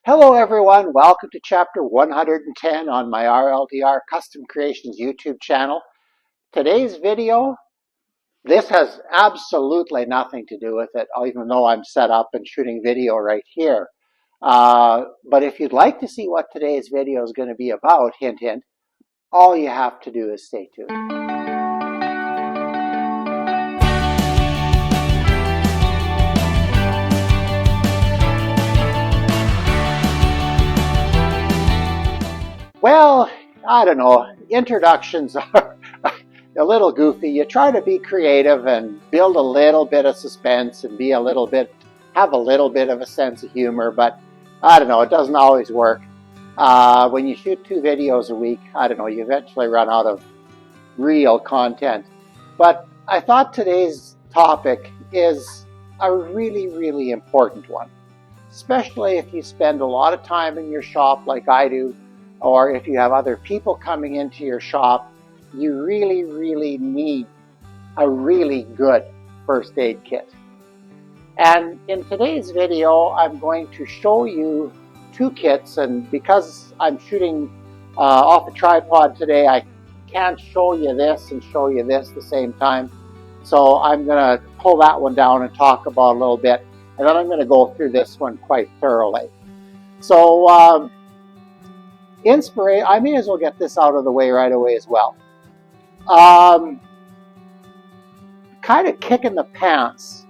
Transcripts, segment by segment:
Hello everyone, welcome to chapter 110 on my RLDR Custom Creations YouTube channel. Today's video, this has absolutely nothing to do with it, even though I'm set up and shooting video right here. But if you'd like to see what today's video is going to be about, hint hint, all you have to do is stay tuned. Well, I don't know, introductions are a little goofy. You try to be creative and build a little bit of suspense and have a little bit of a sense of humor, but I don't know, it doesn't always work. When you shoot 2 videos a week, I don't know, you eventually run out of real content. But I thought today's topic is a really, really important one, especially if you spend a lot of time in your shop like I do, or if you have other people coming into your shop. You really, really need a really good first aid kit. And in today's video, I'm going to show you 2 kits, and because I'm shooting off a tripod today, I can't show you this and show you this at the same time. So I'm going to pull that one down and talk about a little bit, and then I'm going to go through this one quite thoroughly. So I may as well get this out of the way right away as well. Kind of kick in the pants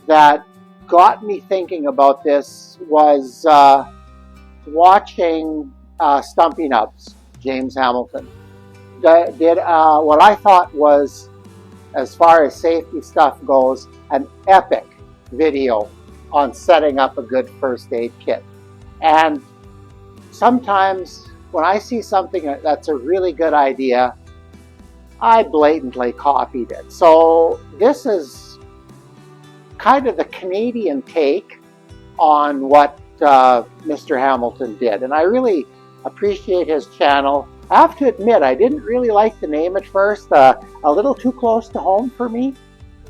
that got me thinking about this was watching Stumpy Nubs, James Hamilton. Did what I thought was, as far as safety stuff goes, an epic video on setting up a good first aid kit. And sometimes when I see something that's a really good idea, I blatantly copied it. So this is kind of the Canadian take on what Mr. Hamilton did. And I really appreciate his channel. I have to admit, I didn't really like the name at first, a little too close to home for me.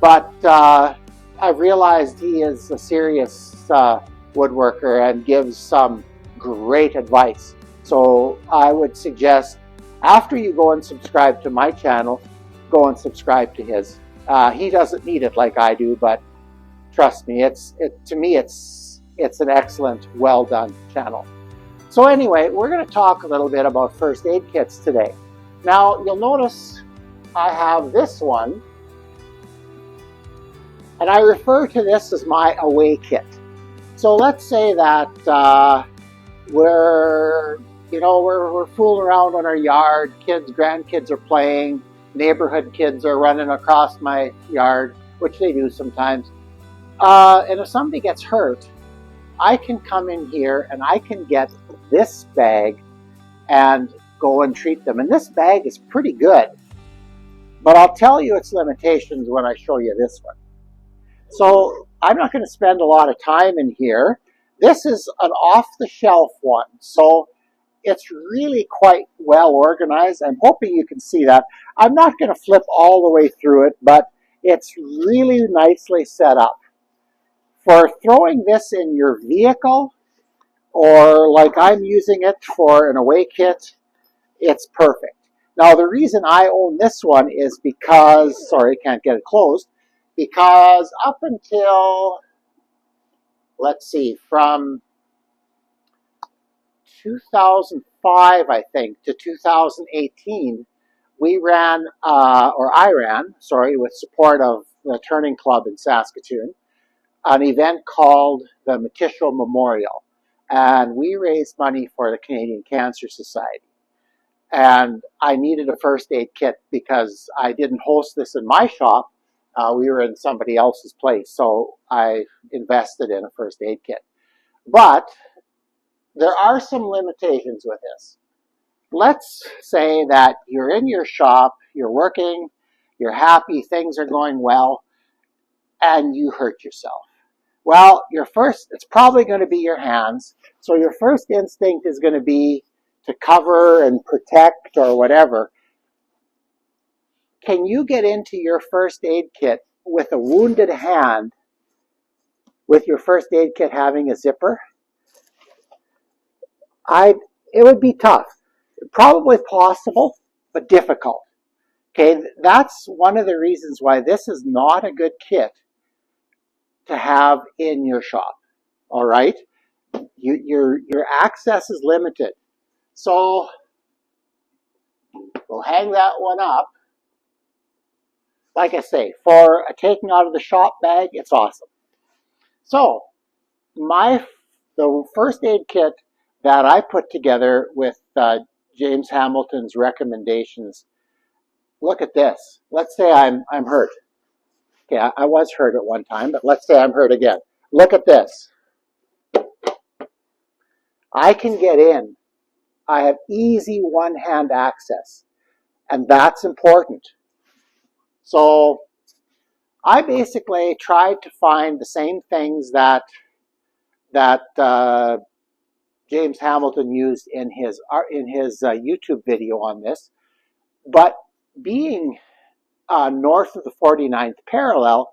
But I realized he is a serious woodworker and gives some great advice. So I would suggest, after you go and subscribe to my channel, go and subscribe to his. He doesn't need it like I do, but trust me, to me it's an excellent, well done channel. So anyway, we're going to talk a little bit about first aid kits today. Now you'll notice I have this one, and I refer to this as my away kit. So let's say that we're fooling around on our yard, grandkids are playing, neighborhood kids are running across my yard, which they do sometimes. And if somebody gets hurt, I can come in here and I can get this bag and go and treat them. And this bag is pretty good, but I'll tell you its limitations when I show you this one. So I'm not going to spend a lot of time in here. This is an off-the-shelf one, so it's really quite well organized. I'm hoping you can see that. I'm not going to flip all the way through it, but it's really nicely set up. For throwing this in your vehicle, or like I'm using it for an away kit, it's perfect. Now the reason I own this one is because, sorry, can't get it closed, because up until, let's see, from 2005, I think, to 2018, I ran, with support of the Turning Club in Saskatoon, an event called the Matichel Memorial. And we raised money for the Canadian Cancer Society. And I needed a first aid kit because I didn't host this in my shop. We were in somebody else's place, so I invested in a first aid kit. But there are some limitations with this. Let's say that you're in your shop, you're working, you're happy, things are going well, and you hurt yourself. Well, it's probably going to be your hands, so your first instinct is going to be to cover and protect or whatever. Can you get into your first aid kit with a wounded hand with your first aid kit having a zipper? it would be tough. Probably possible, but difficult. Okay, that's one of the reasons why this is not a good kit to have in your shop. All right, your access is limited, so we'll hang that one up. Like I say, for a taking out of the shop bag, it's awesome. So the first aid kit that I put together with James Hamilton's recommendations. Look at this. Let's say I'm hurt. Okay, I was hurt at one time, but let's say I'm hurt again. Look at this. I can get in. I have easy one-hand access, and that's important. So I basically tried to find the same things that James Hamilton used in his YouTube video on this, but being north of the 49th parallel,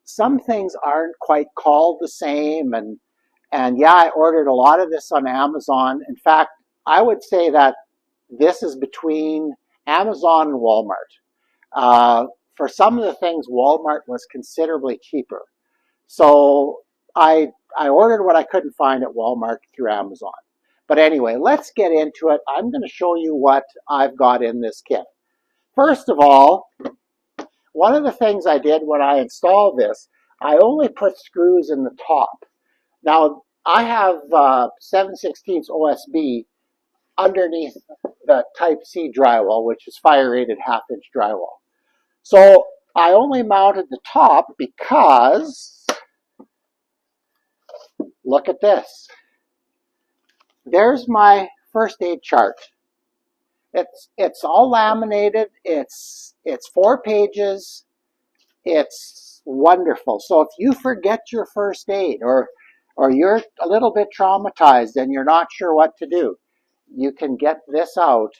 some things aren't quite called the same, and yeah, I ordered a lot of this on Amazon. In fact, I would say that this is between Amazon and Walmart. For some of the things, Walmart was considerably cheaper. So I ordered what I couldn't find at Walmart through Amazon. But anyway, let's get into it. I'm going to show you what I've got in this kit. First of all, one of the things I did when I installed this, I only put screws in the top. Now, I have 7/16 OSB underneath the Type-C drywall, which is fire-rated half-inch drywall. So I only mounted the top because, look at this. There's my first aid chart. It's all laminated. It's 4 pages. It's wonderful. So if you forget your first aid or you're a little bit traumatized and you're not sure what to do, you can get this out.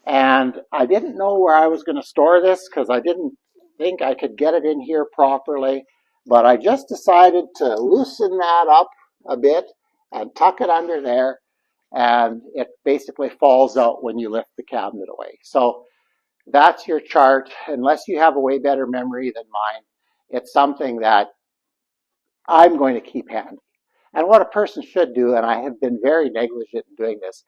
And I didn't know where I was going to store this because I didn't think I could get it in here properly. But I just decided to loosen that up a bit and tuck it under there. And it basically falls out when you lift the cabinet away. So that's your chart. Unless you have a way better memory than mine, it's something that I'm going to keep handy. And what a person should do, and I have been very negligent in doing this,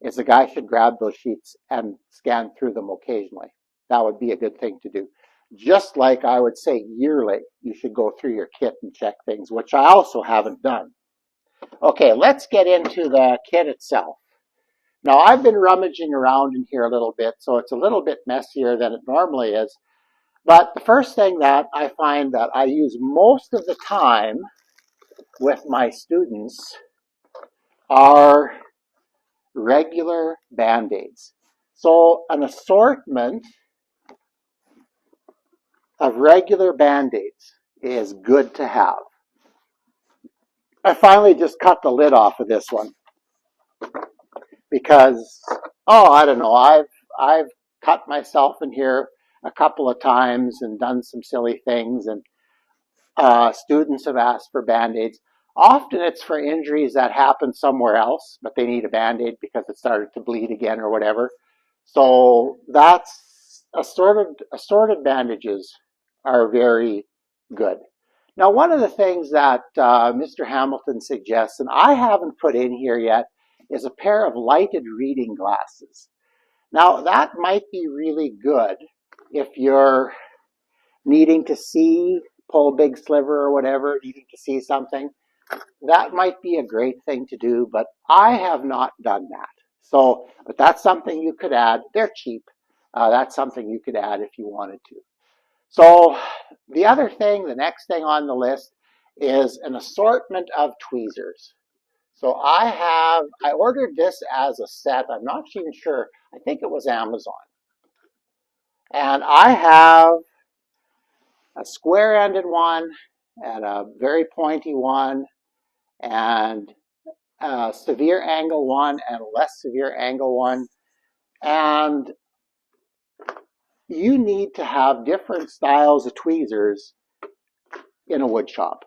is the guy should grab those sheets and scan through them occasionally. That would be a good thing to do. Just like I would say yearly, you should go through your kit and check things, which I also haven't done. Okay, let's get into the kit itself. Now, I've been rummaging around in here a little bit, so it's a little bit messier than it normally is. But the first thing that I find that I use most of the time with my students are regular Band-Aids. So an assortment of regular Band-Aids is good to have. I finally just cut the lid off of this one because, I don't know, I've cut myself in here a couple of times and done some silly things, and students have asked for Band-Aids. Often it's for injuries that happen somewhere else, but they need a Band-Aid because it started to bleed again or whatever. So that's assorted bandages are very good. Now, one of the things that Mr. Hamilton suggests, and I haven't put in here yet, is a pair of lighted reading glasses. Now, that might be really good if you're needing to see, pull a big sliver or whatever, needing to see something. That might be a great thing to do, but I have not done that. So, but that's something you could add. They're cheap. That's something you could add if you wanted to. So the next thing on the list is an assortment of tweezers. So I ordered this as a set. I'm not even sure. I think it was Amazon. And I have a square-ended one and a very pointy one and a severe angle one and a less severe angle one. And you need to have different styles of tweezers in a wood shop,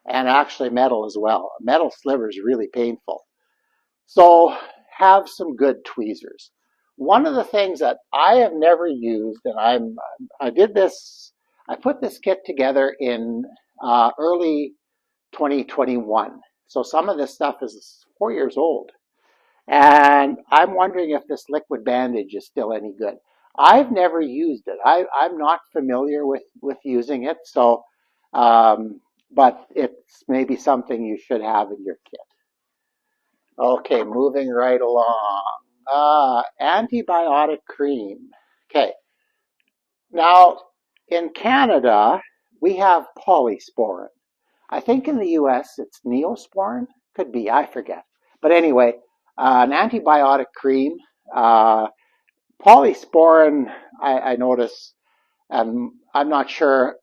and actually metal as well. A metal sliver is really painful. So have some good tweezers. One of the things that I have never used, and I did this, I put this kit together in early 2021. So some of this stuff is 4 years old. And I'm wondering if this liquid bandage is still any good. I've never used it. I'm not familiar with using it. So, but it's maybe something you should have in your kit. Okay, moving right along. Antibiotic cream. Okay, now in Canada, we have polysporin. I think in the US it's Neosporin. Could be, I forget. But anyway, an antibiotic cream. Uh, Polysporin, I notice, and I'm not sure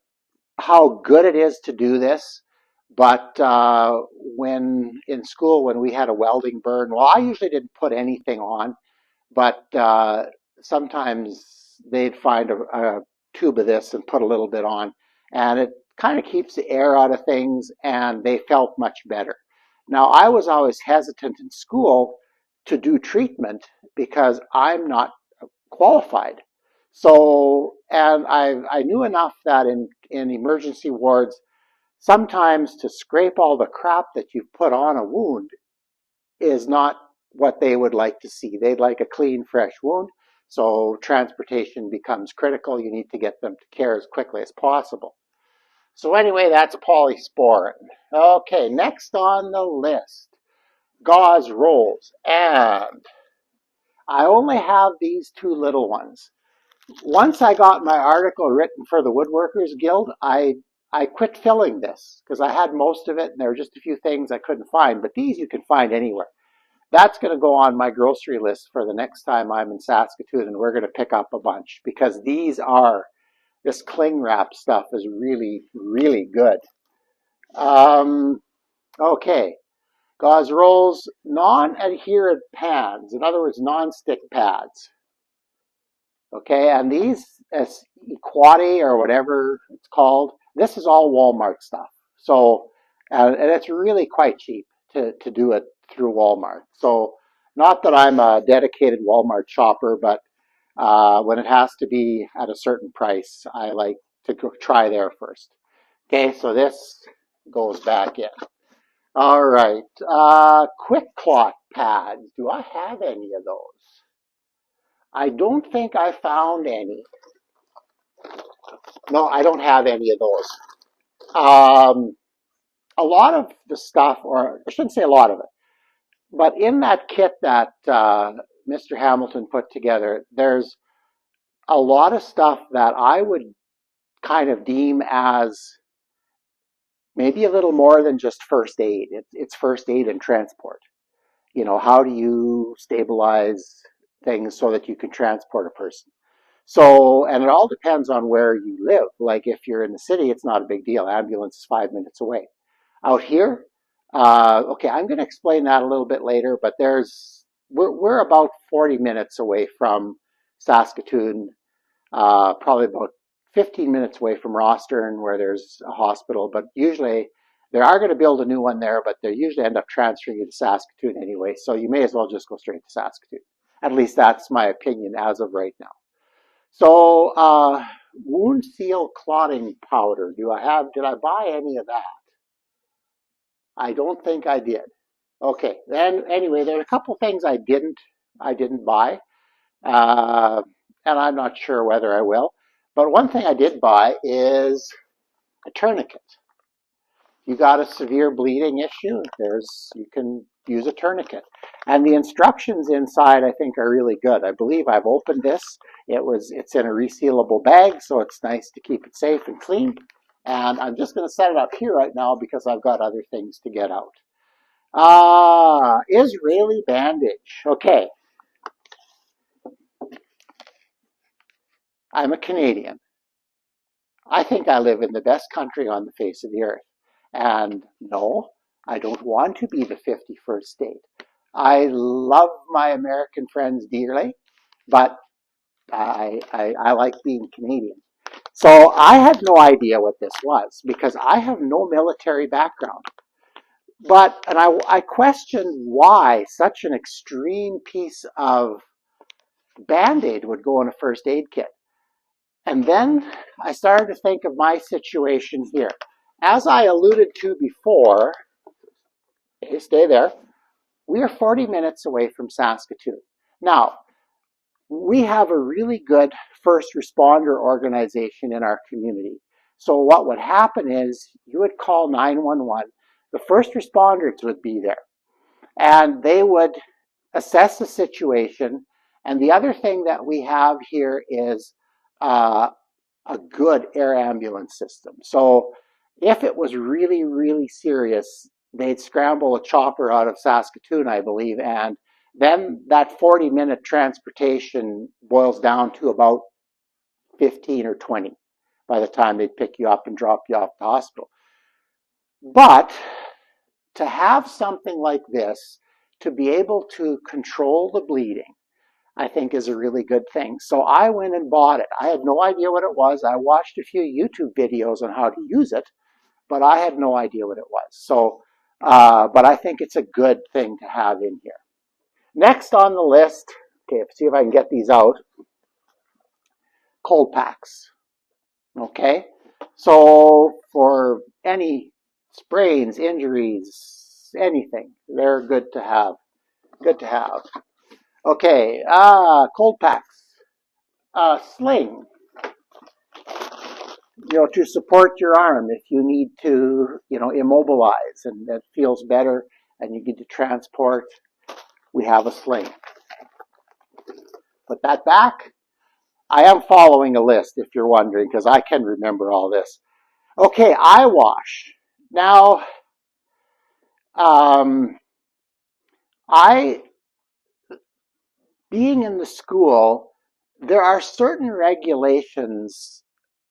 how good it is to do this, but when in school, when we had a welding burn, well, I usually didn't put anything on, but sometimes they'd find a tube of this and put a little bit on, and it kind of keeps the air out of things, and they felt much better. Now, I was always hesitant in school to do treatment because I'm not qualified. So, and I knew enough that in emergency wards, sometimes to scrape all the crap that you've put on a wound is not what they would like to see. They'd like a clean, fresh wound. So transportation becomes critical. You need to get them to care as quickly as possible. So anyway, that's polysporin. Okay, next on the list, gauze rolls. And I only have these two little ones. Once I got my article written for the Woodworkers Guild, I quit filling this because I had most of it and there were just a few things I couldn't find, but these you can find anywhere. That's going to go on my grocery list for the next time I'm in Saskatoon, and we're going to pick up a bunch because this cling wrap stuff is really, really good. Okay, gauze rolls, non-adherent pads, in other words, non-stick pads. Okay, and these Equati or whatever it's called, this is all Walmart stuff. So, and it's really quite cheap to do it through Walmart. So, not that I'm a dedicated Walmart shopper, but when it has to be at a certain price, I like to try there first. Okay, so this goes back in. All right, quick clot pads. Do I have any of those? I don't think I found any. No, I don't have any of those. A lot of the stuff, or I shouldn't say a lot of it, but in that kit that Mr. Hamilton put together, there's a lot of stuff that I would kind of deem as maybe a little more than just first aid. It's first aid and transport. You know, how do you stabilize things so that you can transport a person? So, and it all depends on where you live. Like if you're in the city, it's not a big deal. Ambulance is 5 minutes away. Out here, okay, I'm going to explain that a little bit later, but we're about 40 minutes away from Saskatoon, probably about 15 minutes away from Rostern where there's a hospital, but usually they are going to build a new one there, but they usually end up transferring you to Saskatoon anyway, so you may as well just go straight to Saskatoon. At least that's my opinion as of right now. So, wound seal clotting powder. Did I buy any of that? I don't think I did. Okay, then anyway, there are a couple things I didn't buy, uh, and I'm not sure whether I will. But one thing I did buy is a tourniquet. You got a severe bleeding issue, you can use a tourniquet. And the instructions inside I think are really good. I believe I've opened this. It's in a resealable bag, so it's nice to keep it safe and clean. And I'm just going to set it up here right now because I've got other things to get out. Israeli bandage. Okay. I'm a Canadian. I think I live in the best country on the face of the earth. And no, I don't want to be the 51st state. I love my American friends dearly, but I like being Canadian. So I had no idea what this was because I have no military background. But, and I questioned why such an extreme piece of Band-Aid would go in a first aid kit. And then I started to think of my situation here. As I alluded to before, okay, stay there, we are 40 minutes away from Saskatoon. Now, we have a really good first responder organization in our community. So what would happen is you would call 911, the first responders would be there, and they would assess the situation. And the other thing that we have here is a good air ambulance system. So if it was really, really serious, they'd scramble a chopper out of Saskatoon, I believe, and then that 40-minute transportation boils down to about 15 or 20 by the time they'd pick you up and drop you off the hospital. But to have something like this, to be able to control the bleeding, I think is a really good thing. So I went and bought it. I had no idea what it was. I watched a few YouTube videos on how to use it, but I had no idea what it was. So, but I think it's a good thing to have in here. Next on the list, okay, let's see if I can get these out. Cold packs. Okay, so for any sprains, injuries, anything, they're good to have. Good to have. Okay, cold packs. Sling, to support your arm if you need to, immobilize and that feels better and you need to transport, we have a sling. Put that back. I am following a list if you're wondering because I can remember all this. Okay, eye wash. Now, being in the school, there are certain regulations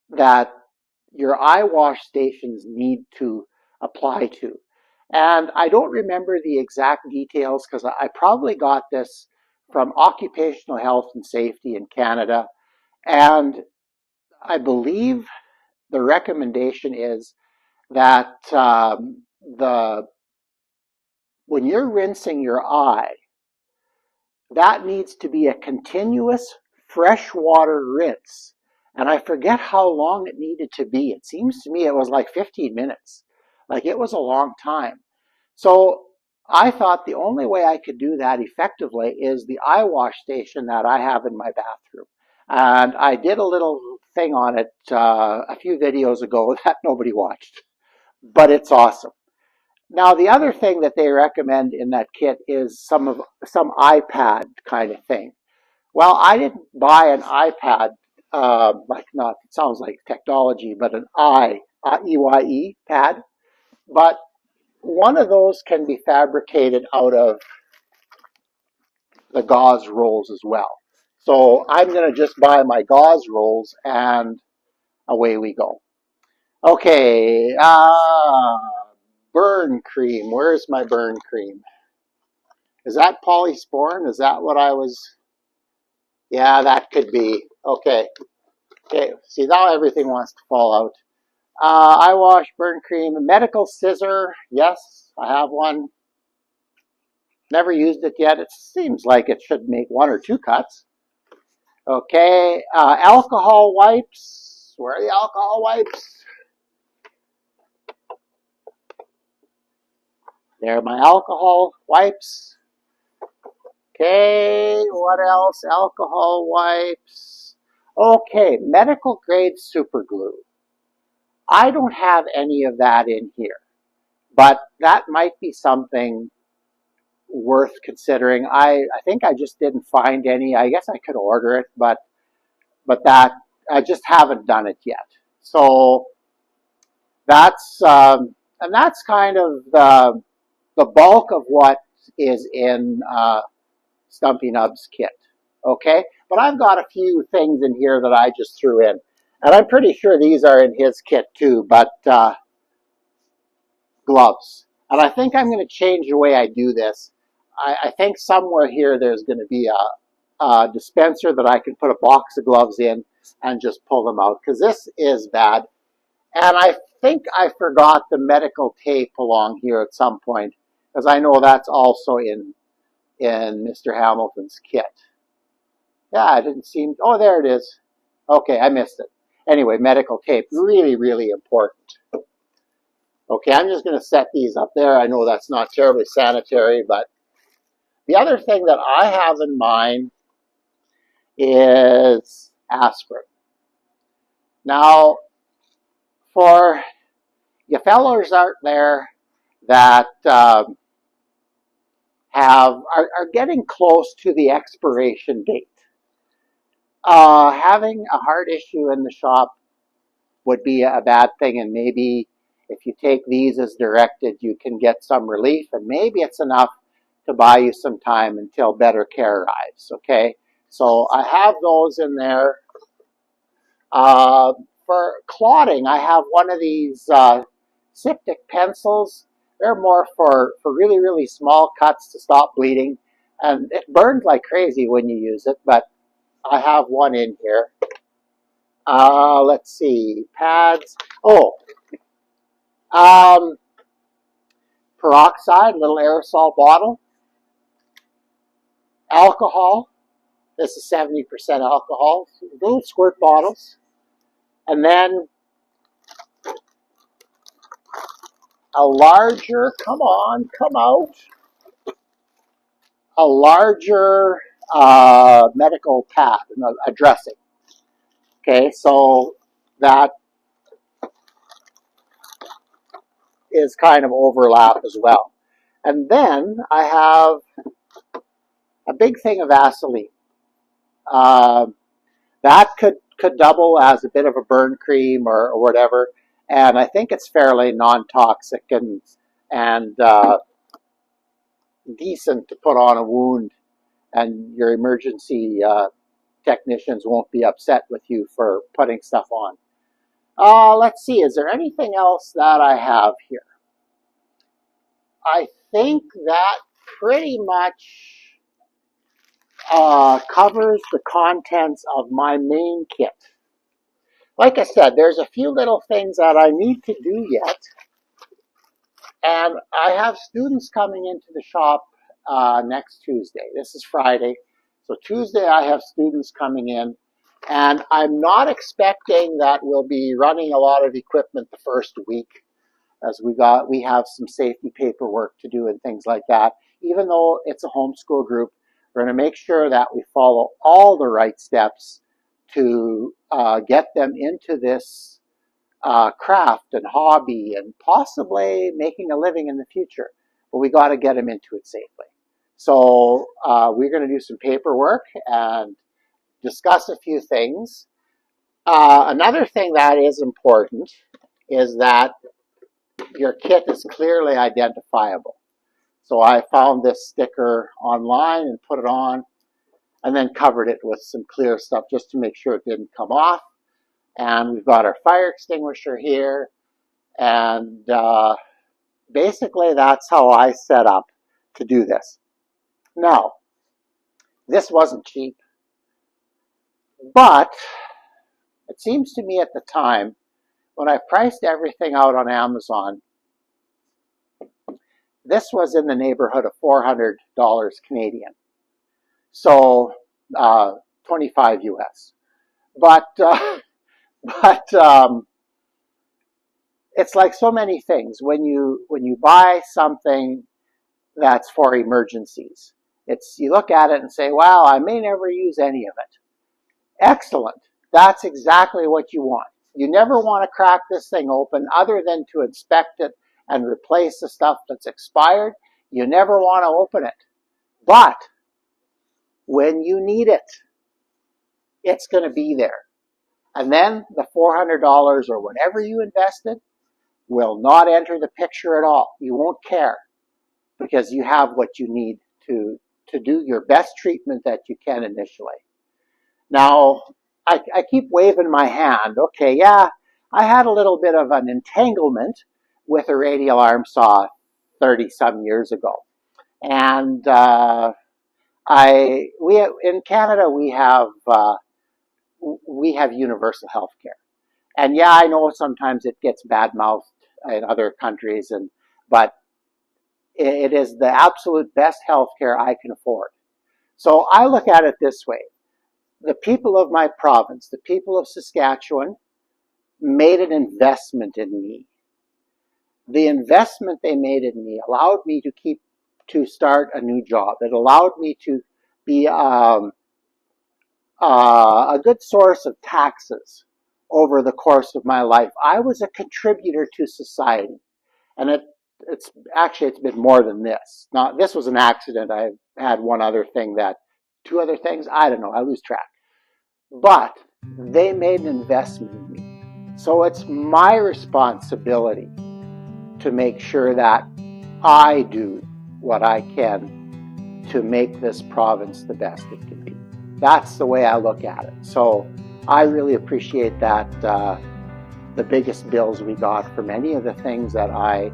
that your eye wash stations need to apply to. And I don't remember the exact details because I probably got this from Occupational Health and Safety in Canada. And I believe the recommendation is that when you're rinsing your eye, that needs to be a continuous freshwater rinse. And I forget how long it needed to be. It seems to me it was like 15 minutes. Like it was a long time. So I thought the only way I could do that effectively is the eye wash station that I have in my bathroom. And I did a little thing on it a few videos ago that nobody watched. But it's awesome. Now, the other thing that they recommend in that kit is some iPad kind of thing. Well, I didn't buy an iPad, it sounds like technology, but an EYE pad. But one of those can be fabricated out of the gauze rolls as well. So I'm going to just buy my gauze rolls and away we go. Okay, burn cream. Where's my burn cream? Is that polysporin? Is that what I was? Yeah, that could be. Okay. Okay, see now everything wants to fall out. Eye wash, burn cream, medical scissor. Yes, I have one. Never used it yet. It seems like it should make 1 or 2 cuts. Okay, alcohol wipes. Where are the alcohol wipes? There are my alcohol wipes. Okay, what else? Alcohol wipes. Okay, medical grade super glue. I don't have any of that in here, but that might be something worth considering. I think I just didn't find any. I guess I could order it, but that I just haven't done it yet. So that's and that's kind of the bulk of what is in Stumpy Nub's kit. Okay, but I've got a few things in here that I just threw in, and I'm pretty sure these are in his kit too. But gloves, and I think I'm going to change the way I do this. I think somewhere here there's going to be a dispenser that I can put a box of gloves in and just pull them out because this is bad. And I think I forgot the medical tape along here at some point, because I know that's also in Mr. Hamilton's kit. Yeah, it didn't seem, oh, there it is. Okay, I missed it. Anyway, medical tape, really, really important. Okay, I'm just going to set these up there. I know that's not terribly sanitary, but the other thing that I have in mind is aspirin. Now, for you fellows out there that are getting close to the expiration date, having a heart issue in the shop would be a bad thing, and maybe if you take these as directed, you can get some relief, and maybe it's enough to buy you some time until better care arrives, okay? So I have those in there. For clotting, I have one of these Ciptic pencils. They're more for really, really small cuts to stop bleeding, and it burns like crazy when you use it, but I have one in here. Let's see, pads. Oh, peroxide, little aerosol bottle. Alcohol. This is 70% alcohol. Little squirt bottles. And then a larger, come on, come out. A larger medical pad, a dressing. Okay, so that is kind of overlap as well. And then I have a big thing of Vaseline. That could double as a bit of a burn cream or whatever, and I think it's fairly non-toxic and decent to put on a wound, and your emergency technicians won't be upset with you for putting stuff on. Let's see, is there anything else that I have here? I think that pretty much covers the contents of my main kit. Like I said, there's a few little things that I need to do yet, and I have students coming into the shop next Tuesday. This is Friday, so Tuesday I have students coming in, and I'm not expecting that we'll be running a lot of equipment the first week, as we have some safety paperwork to do and things like that. Even though it's a homeschool group, we're going to make sure that we follow all the right steps to get them into this craft and hobby and possibly making a living in the future. But we got to get them into it safely. So we're going to do some paperwork and discuss a few things. Another thing that is important is that your kit is clearly identifiable. So I found this sticker online and put it on, and then covered it with some clear stuff just to make sure it didn't come off. And we've got our fire extinguisher here, and basically that's how I set up to do this. Now, this wasn't cheap, but it seems to me at the time, when I priced everything out on Amazon, this was in the neighborhood of $400 Canadian. So 25 US. But it's like so many things. When you buy something that's for emergencies, you look at it and say, wow, I may never use any of it. Excellent. That's exactly what you want. You never want to crack this thing open other than to inspect it and replace the stuff that's expired. You never want to open it. But when you need it, it's going to be there. And then the $400 or whatever you invested will not enter the picture at all. You won't care because you have what you need to do your best treatment that you can initially. Now, I keep waving my hand. Okay, yeah, I had a little bit of an entanglement with a radial arm saw 30-some years ago. And in Canada we have universal health care. And yeah, I know sometimes it gets bad-mouthed in other countries, but it is the absolute best healthcare I can afford. So I look at it this way. The people of my province, the people of Saskatchewan, made an investment in me. The investment they made in me allowed me to start a new job. It allowed me to be a good source of taxes over the course of my life. I was a contributor to society, and it's been more than this. Not this was an accident. I had two other things. I don't know. I lose track. But they made an investment in me, so it's my responsibility to make sure that I do what I can to make this province the best it can be. That's the way I look at it. So I really appreciate that the biggest bills we got from any of the things that I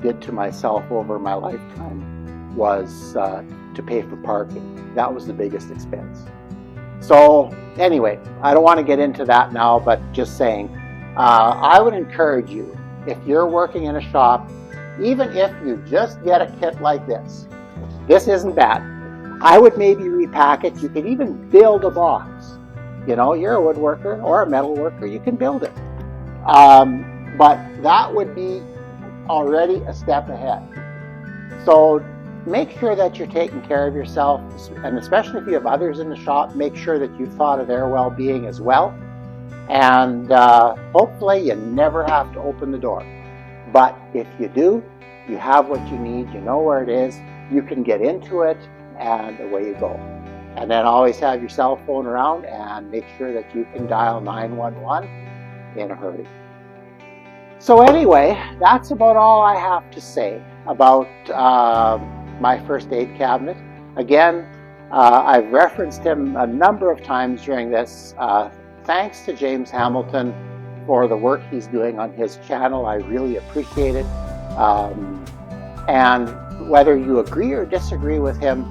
did to myself over my lifetime was to pay for parking. That was the biggest expense. So anyway, I don't want to get into that now, but just saying, I would encourage you, if you're working in a shop, even if you just get a kit like this isn't bad. I would maybe repack it. You could even build a box. You know, you're a woodworker or a metal worker, you can build it. But that would be already a step ahead. So make sure that you're taking care of yourself, and especially if you have others in the shop, make sure that you've thought of their well-being as well. And hopefully you never have to open the door. But if you do, you have what you need, you know where it is, you can get into it, and away you go. And then always have your cell phone around and make sure that you can dial 911 in a hurry. So anyway, that's about all I have to say about my first aid cabinet. Again, I've referenced him a number of times during this. Thanks to James Hamilton for the work he's doing on his channel. I really appreciate it. And whether you agree or disagree with him,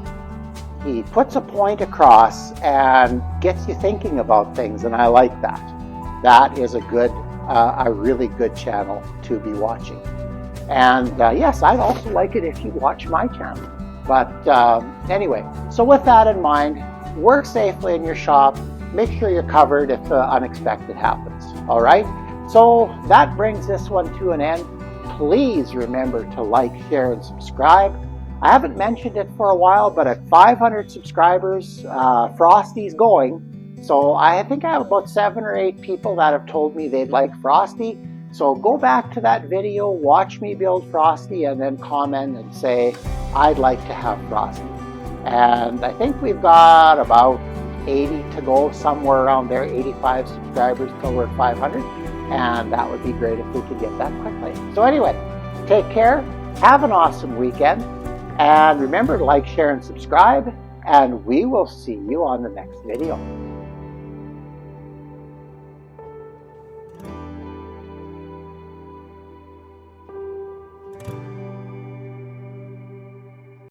he puts a point across and gets you thinking about things, and I like that. That is a really good channel to be watching. And yes, I'd also like it if you watch my channel. But anyway, so with that in mind, work safely in your shop. Make sure you're covered if unexpected happens. All right? So that brings this one to an end. Please remember to like, share, and subscribe. I haven't mentioned it for a while, but at 500 subscribers, Frosty's going. So I think I have about 7 or 8 people that have told me they'd like Frosty. So go back to that video, watch me build Frosty, and then comment and say, I'd like to have Frosty. And I think we've got about 80 to go, somewhere around there, 85 subscribers till we're 500. And that would be great if we could get that quickly. So anyway, take care, have an awesome weekend, and remember to like, share, and subscribe, and we will see you on the next video.